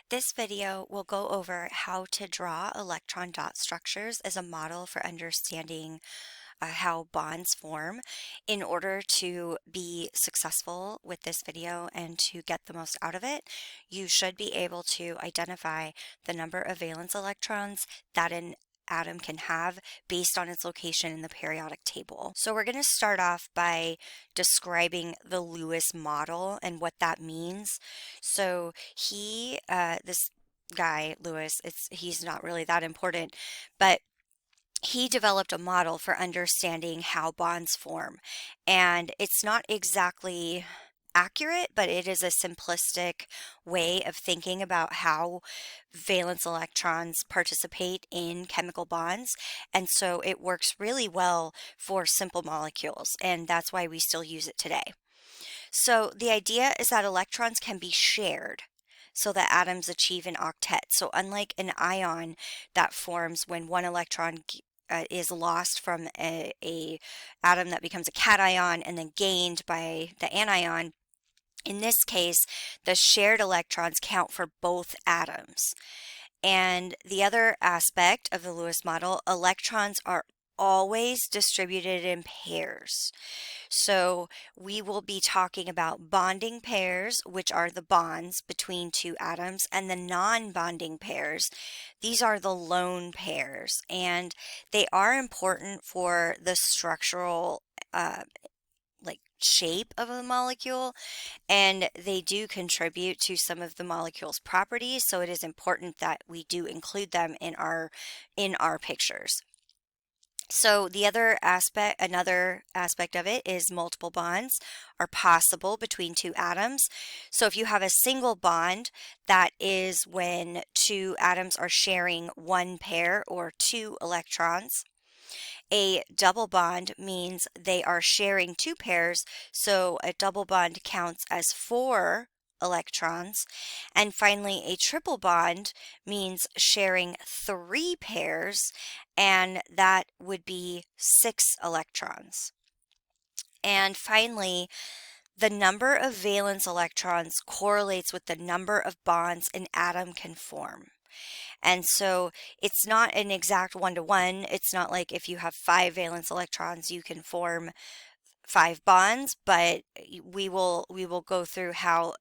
This video will go over how to draw electron dot structures as a model for understanding how bonds form. In order to be successful with this video and to get the most out of it, you should be able to identify the number of valence electrons that an atom can have based on its location in the periodic table. So we're going to start off by describing the Lewis model and what that means. So this guy, Lewis, he's not really that important, but he developed a model for understanding how bonds form. And it's not exactly accurate, but it is a simplistic way of thinking about how valence electrons participate in chemical bonds. And so it works really well for simple molecules, and that's why we still use it today. So the idea is that electrons can be shared so that atoms achieve an octet. So unlike an ion that forms when one electron is lost from a atom that becomes a cation and then gained by the anion, in this case, the shared electrons count for both atoms. And the other aspect of the Lewis model, electrons are always distributed in pairs. So we will be talking about bonding pairs, which are the bonds between two atoms, and the non-bonding pairs. These are the lone pairs, and they are important for the structural shape of a molecule, and they do contribute to some of the molecule's properties, so it is important that we do include them in our pictures. So another aspect of it is multiple bonds are possible between two atoms. So if you have a single bond, that is when two atoms are sharing one pair or two electrons. A double bond means they are sharing two pairs, so a double bond counts as four electrons. And finally, a triple bond means sharing three pairs, and that would be 6 electrons. And finally, the number of valence electrons correlates with the number of bonds an atom can form. And so it's not an exact one-to-one. It's not like if you have 5 valence electrons, you can form 5 bonds, but we will go through how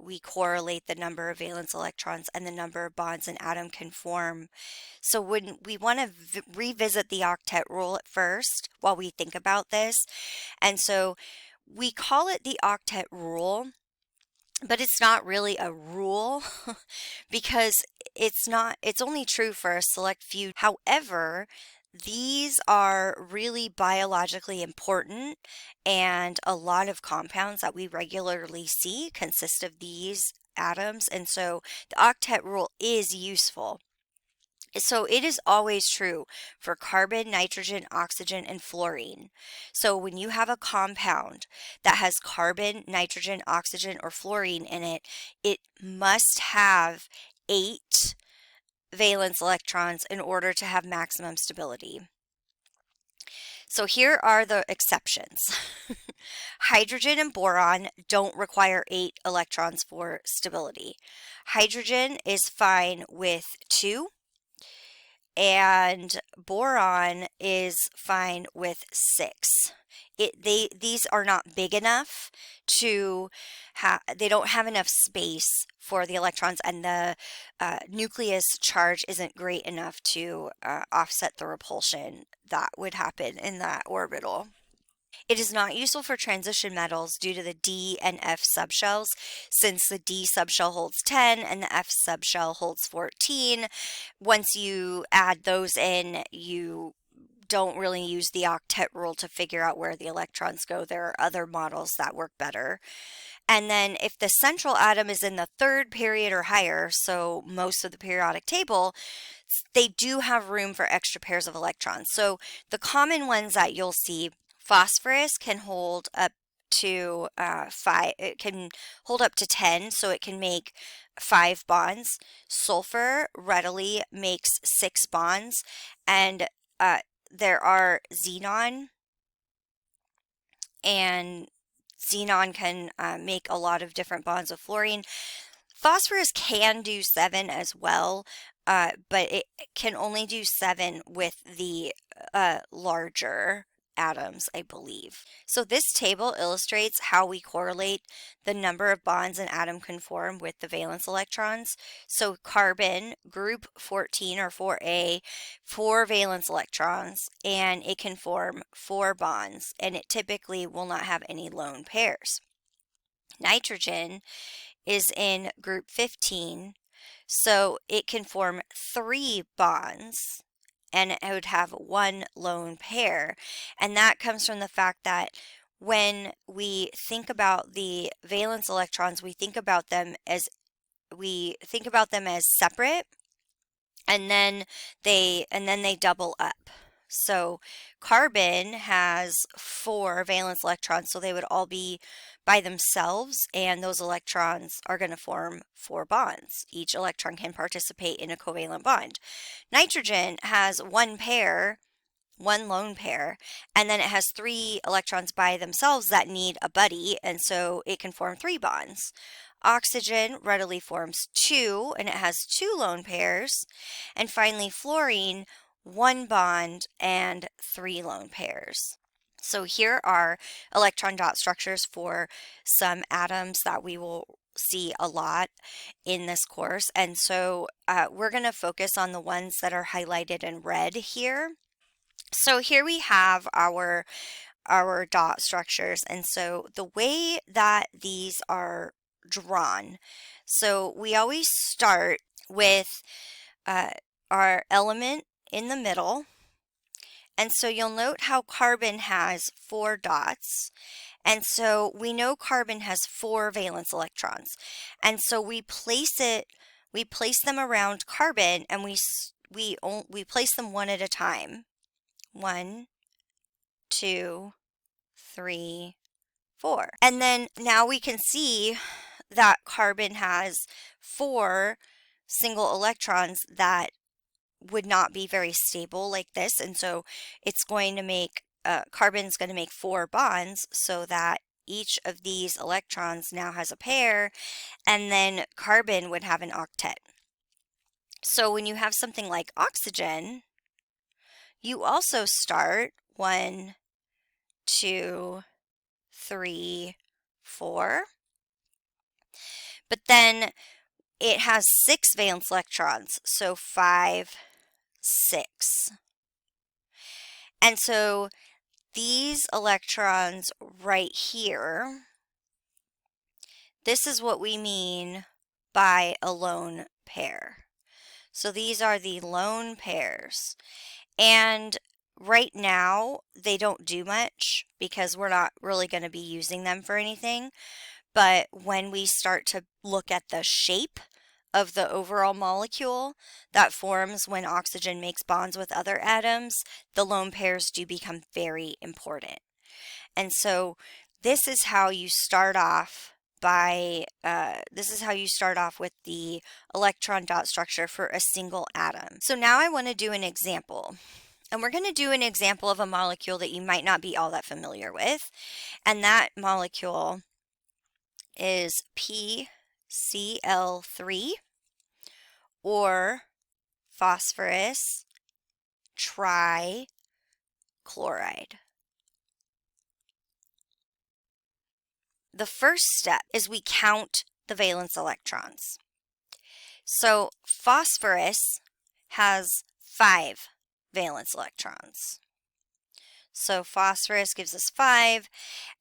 we correlate the number of valence electrons and the number of bonds an atom can form. So when we want to revisit the octet rule at first while we think about this, and so we call it the octet rule, but it's not really a rule because it's only true for a select few. However, these are really biologically important, and a lot of compounds that we regularly see consist of these atoms, and so the octet rule is useful. So it is always true for carbon, nitrogen, oxygen, and fluorine. So when you have a compound that has carbon, nitrogen, oxygen, or fluorine in it, it must have 8 valence electrons in order to have maximum stability. So here are the exceptions. Hydrogen and boron don't require 8 electrons for stability. Hydrogen is fine with 2. And boron is fine with 6. These are not big enough to they don't have enough space for the electrons, and the nucleus charge isn't great enough to offset the repulsion that would happen in that orbital. It is not useful for transition metals due to the D and F subshells, since the D subshell holds 10 and the F subshell holds 14. Once you add those in, you don't really use the octet rule to figure out where the electrons go. There are other models that work better. And then if the central atom is in the 3rd period or higher, so most of the periodic table, they do have room for extra pairs of electrons. So the common ones that you'll see, phosphorus can hold up to 5. It can hold up to 10, so it can make 5 bonds. Sulfur readily makes 6 bonds, and there are xenon, and xenon can make a lot of different bonds with fluorine. Phosphorus can do 7 as well, but it can only do 7 with the larger atoms, I believe. So this table illustrates how we correlate the number of bonds an atom can form with the valence electrons. So carbon, group 14 or 4A, 4 valence electrons, and it can form 4 bonds, and it typically will not have any lone pairs. Nitrogen is in group 15, so it can form 3 bonds and it would have 1 lone pair. And that comes from the fact that when we think about the valence electrons, we think about them as separate, and then they double up. So carbon has 4 valence electrons, so they would all be by themselves, and those electrons are going to form 4 bonds. Each electron can participate in a covalent bond. Nitrogen has 1 pair, 1 lone pair, and then it has 3 electrons by themselves that need a buddy, and so it can form 3 bonds. Oxygen readily forms 2, and it has 2 lone pairs. And finally, fluorine, 1 bond and 3 lone pairs. So here are electron dot structures for some atoms that we will see a lot in this course. And so we're going to focus on the ones that are highlighted in red here. So here we have our dot structures, and so the way that these are drawn, so we always start with our element in the middle, and so you'll note how carbon has 4 dots, and so we know carbon has 4 valence electrons, and so we place them around carbon, and we place them one at a time. 1, 2, 3, 4. And then now we can see that carbon has 4 single electrons that would not be very stable like this. And so it's going to make, carbon's going to make 4 bonds so that each of these electrons now has a pair, and then carbon would have an octet. So when you have something like oxygen, you also start 1, 2, 3, 4. But then it has 6 valence electrons, so 5, 6. And so these electrons right here, this is what we mean by a lone pair. So these are the lone pairs. And right now, they don't do much because we're not really going to be using them for anything. But when we start to look at the shape of the overall molecule that forms when oxygen makes bonds with other atoms, the lone pairs do become very important. And so this is how you start off with the electron dot structure for a single atom. So now I want to do an example. And we're going to do an example of a molecule that you might not be all that familiar with. And that molecule is PCl3, or phosphorus trichloride. The first step is we count the valence electrons. So phosphorus has 5 valence electrons. So phosphorus gives us 5,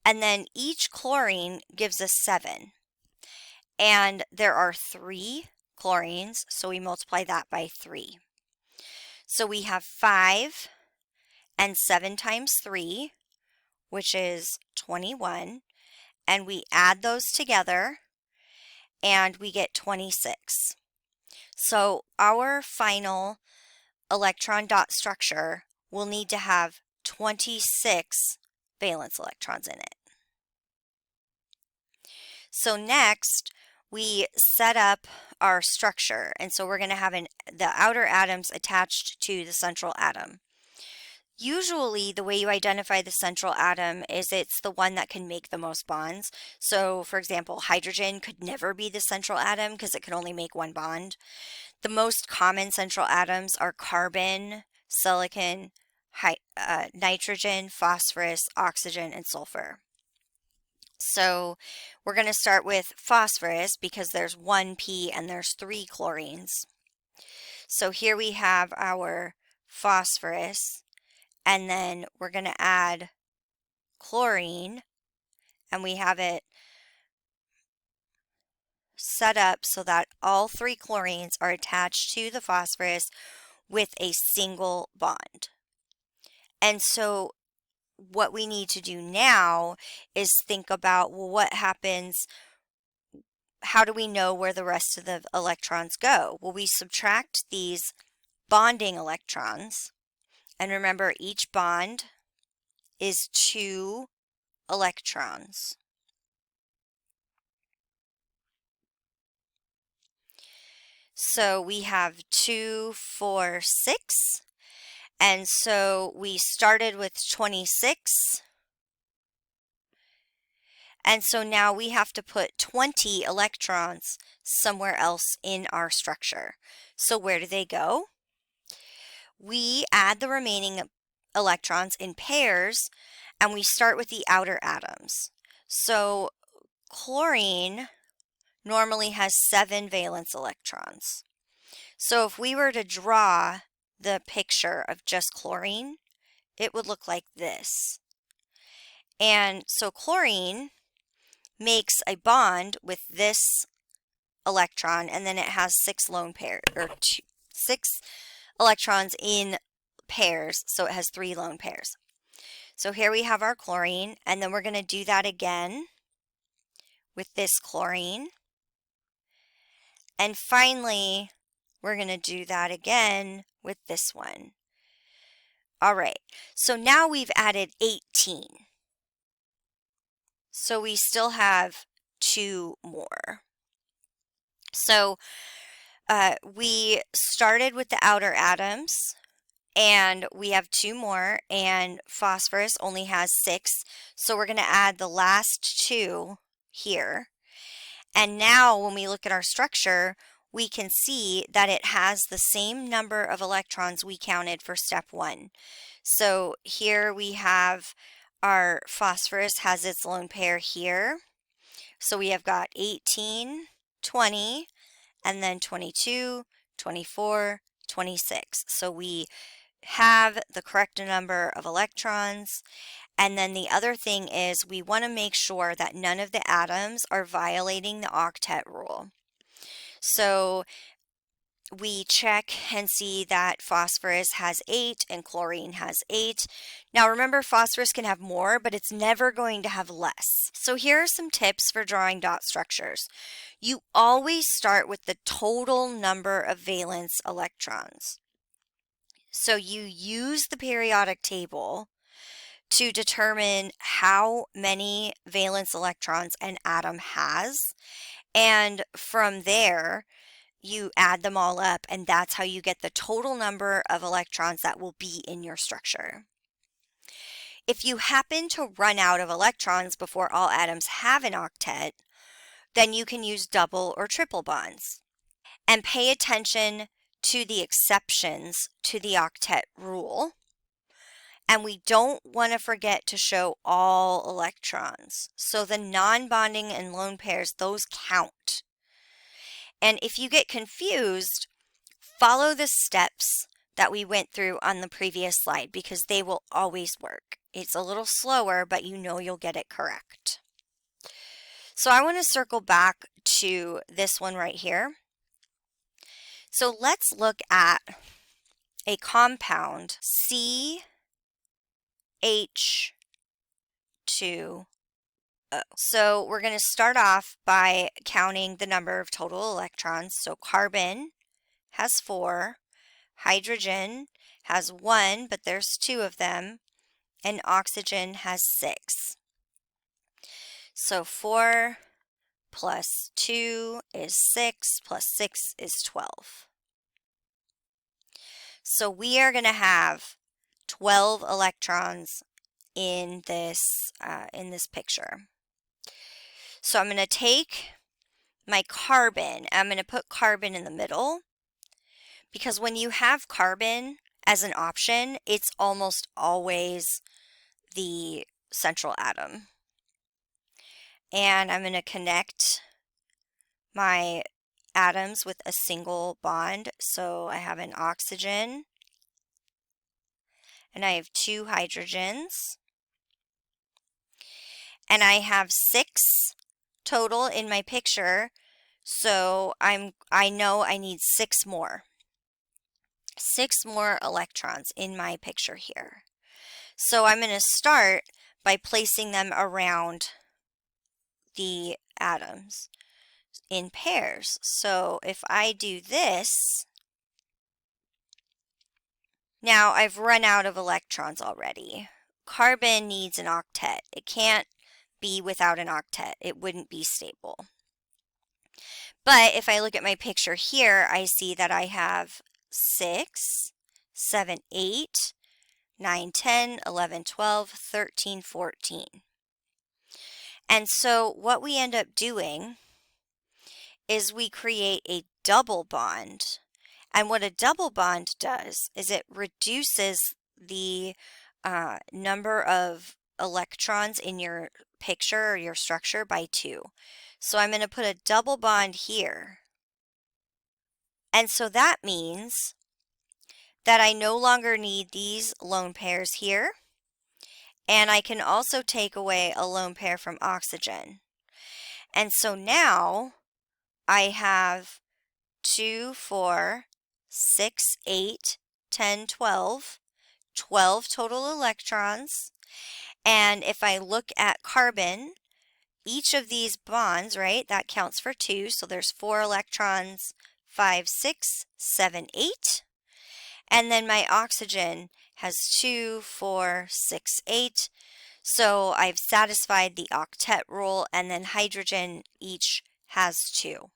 and then each chlorine gives us 7. And there are 3 chlorines, so we multiply that by 3. So we have 5 and 7 times 3, which is 21, and we add those together, and we get 26. So our final electron dot structure will need to have 26 valence electrons in it. So next, we set up our structure, and so we're going to have the outer atoms attached to the central atom. Usually, the way you identify the central atom is it's the one that can make the most bonds. So, for example, hydrogen could never be the central atom because it can only make one bond. The most common central atoms are carbon, silicon, nitrogen, phosphorus, oxygen, and sulfur. So we're going to start with phosphorus because there's one P and there's 3 chlorines. So here we have our phosphorus, and then we're going to add chlorine, and we have it set up so that all 3 chlorines are attached to the phosphorus with a single bond. And so what we need to do now is think about, well, what happens? How do we know where the rest of the electrons go? Well, we subtract these bonding electrons. And remember, each bond is 2 electrons. So we have 2, 4, 6. And so we started with 26. And so now we have to put 20 electrons somewhere else in our structure. So where do they go? We add the remaining electrons in pairs, and we start with the outer atoms. So chlorine normally has 7 valence electrons. So if we were to draw the picture of just chlorine, it would look like this. And so chlorine makes a bond with this electron, and then it has 6 lone pairs, or 6 electrons in pairs, so it has 3 lone pairs. So here we have our chlorine, and then we're going to do that again with this chlorine. And finally, we're going to do that again with this one. All right, so now we've added 18. So we still have 2 more. So we started with the outer atoms, and we have 2 more, and phosphorus only has 6. So we're going to add the last 2 here. And now when we look at our structure, we can see that it has the same number of electrons we counted for step 1. So here we have our phosphorus has its lone pair here. So we have got 18, 20, and then 22, 24, 26. So we have the correct number of electrons. And then the other thing is we want to make sure that none of the atoms are violating the octet rule. So we check and see that phosphorus has 8 and chlorine has 8. Now remember, phosphorus can have more, but it's never going to have less. So here are some tips for drawing dot structures. You always start with the total number of valence electrons. So you use the periodic table to determine how many valence electrons an atom has, and from there you add them all up, and that's how you get the total number of electrons that will be in your structure. If you happen to run out of electrons before all atoms have an octet, then you can use double or triple bonds. And pay attention to the exceptions to the octet rule. And we don't want to forget to show all electrons. So the non-bonding and lone pairs, those count. And if you get confused, follow the steps that we went through on the previous slide because they will always work. It's a little slower, but you know you'll get it correct. So I want to circle back to this one right here. So let's look at a compound CH2O. So we're going to start off by counting the number of total electrons. So carbon has 4, hydrogen has 1, but there's 2 of them, and oxygen has 6. So 4 plus 2 is 6, plus 6 is 12. So we are going to have 12 electrons in this picture. So I'm going to take my carbon, I'm going to put carbon in the middle, because when you have carbon as an option, it's almost always the central atom. And I'm going to connect my atoms with a single bond. So I have an oxygen and I have 2 hydrogens, and I have 6 total in my picture. So I know I need 6 more. 6 more electrons in my picture here. So I'm going to start by placing them around the atoms in pairs. So if I do this, now I've run out of electrons already. Carbon needs an octet. It can't be without an octet. It wouldn't be stable. But if I look at my picture here, I see that I have 6, 7, 8, 9, 10, 11, 12, 13, 14. And so what we end up doing is we create a double bond. And what a double bond does is it reduces the number of electrons in your picture or your structure by 2. So I'm going to put a double bond here. And so that means that I no longer need these lone pairs here. And I can also take away a lone pair from oxygen. And so now I have 2, 4, 6, 8, 10, 12, 12 total electrons. And if I look at carbon, each of these bonds, right, that counts for 2. So there's 4 electrons, 5, 6, 7, 8. And then my oxygen has 2, 4, 6, 8. So I've satisfied the octet rule, and then hydrogen each has 2.